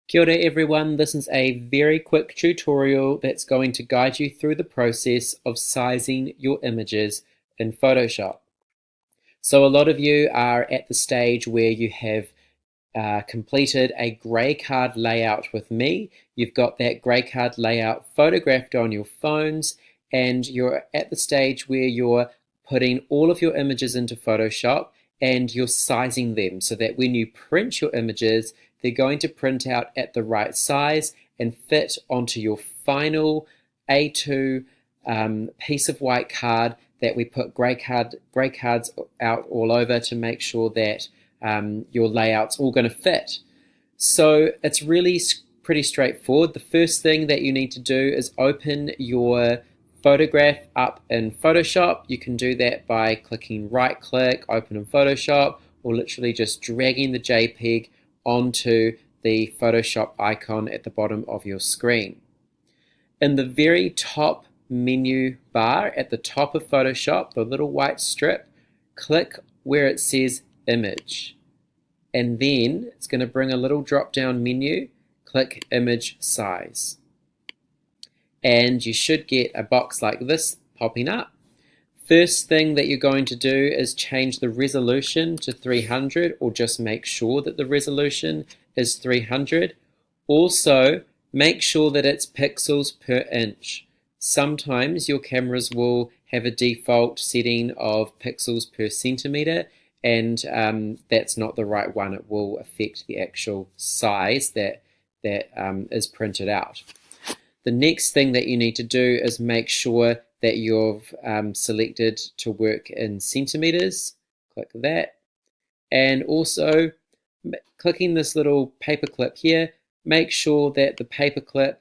Kia ora everyone, this is a very quick tutorial that's going to guide you through the process of sizing your images in Photoshop. So a lot of you are at the stage where you have completed a grey card layout with me. You've got that grey card layout photographed on your phones, and you're at the stage where you're putting all of your images into Photoshop and you're sizing them so that when you print your images, they're going to print out at the right size and fit onto your final A2 piece of white card that we put grey cards out all over to make sure that your layout's all going to fit. So it's really pretty straightforward. The first thing that you need to do is open your photograph up in Photoshop. You can do that by clicking right click, open in Photoshop, or literally just dragging the JPEG onto the Photoshop icon at the bottom of your screen. In the very top menu bar at the top of Photoshop, the little white strip, click where it says image, and then it's going to bring a little drop down menu. Click image size, and you should get a box like this popping up. First thing that you're going to do is change the resolution to 300, or just make sure that the resolution is 300. Also, make sure that it's pixels per inch. Sometimes your cameras will have a default setting of pixels per centimeter, and that's not the right one. It will affect the actual size that is printed out. The next thing that you need to do is make sure that you've selected to work in centimeters. Click that, and also clicking this little paperclip here, make sure that the paperclip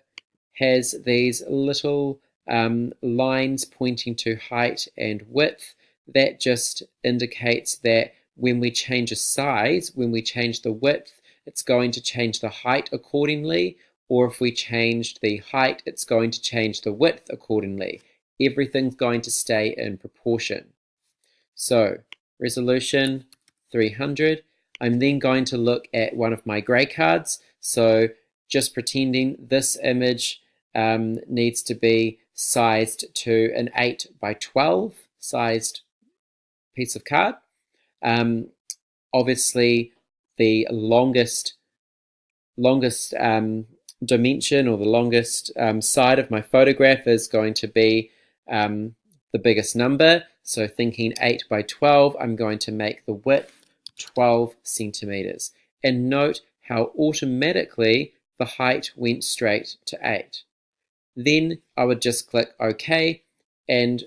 has these little lines pointing to height and width. That just indicates that when we change a size, when we change the width, it's going to change the height accordingly, or if we changed the height, it's going to change the width accordingly. Everything's going to stay in proportion. So resolution 300. I'm then going to look at one of my grey cards. So just pretending this image needs to be sized to an 8 by 12 sized piece of card. Obviously, the longest dimension, or the longest side of my photograph, is going to be the biggest number. So thinking 8 by 12, I'm going to make the width 12 centimeters. And note how automatically the height went straight to 8. Then I would just click OK, and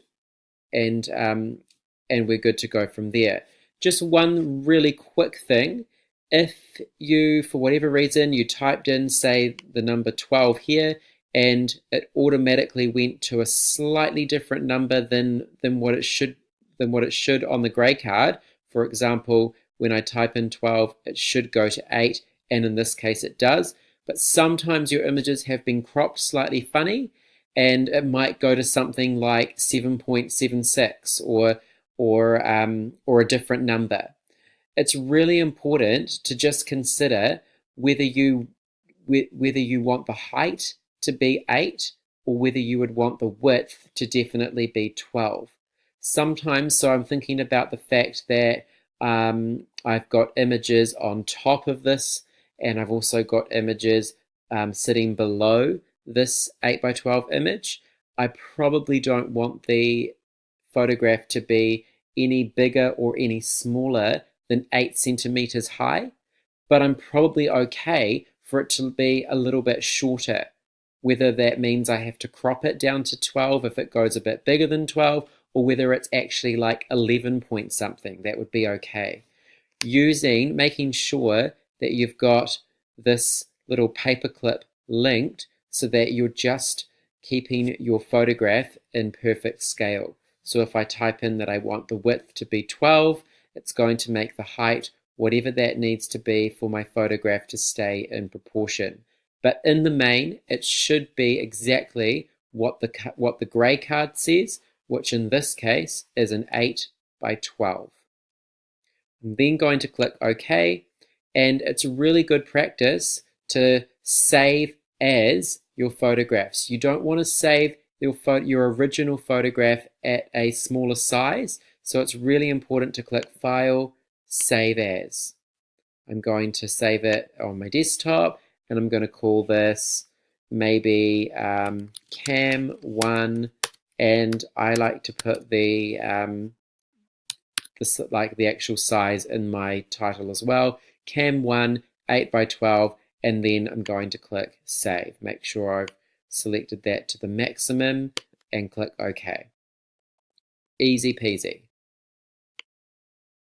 we're good to go from there. Just one really quick thing. If you, for whatever reason, you typed in, say, the number 12 here, and it automatically went to a slightly different number than what it should on the grey card. For example, when I type in 12, it should go to 8, and in this case it does. But sometimes your images have been cropped slightly funny, and it might go to something like 7.76 or a different number. It's really important to just consider whether you want the height to be 8, or whether you would want the width to definitely be 12. Sometimes, so I'm thinking about the fact that I've got images on top of this, and I've also got images sitting below this 8 by 12 image. I probably don't want the photograph to be any bigger or any smaller than 8 centimeters high, but I'm probably okay for it to be a little bit shorter. Whether that means I have to crop it down to 12 if it goes a bit bigger than 12, or whether it's actually like 11 point something, that would be okay. Making sure that you've got this little paperclip linked so that you're just keeping your photograph in perfect scale. So if I type in that I want the width to be 12, it's going to make the height whatever that needs to be for my photograph to stay in proportion. But in the main, it should be exactly what the grey card says, which in this case is an 8 by 12. I'm then going to click OK, and it's really good practice to save as your photographs. You don't want to save your original photograph at a smaller size, so it's really important to click File, Save As. I'm going to save it on my desktop, and I'm going to call this maybe Cam1, and I like to put the actual size in my title as well. Cam1 8x12, and then I'm going to click Save. Make sure I've selected that to the maximum and click OK. Easy peasy.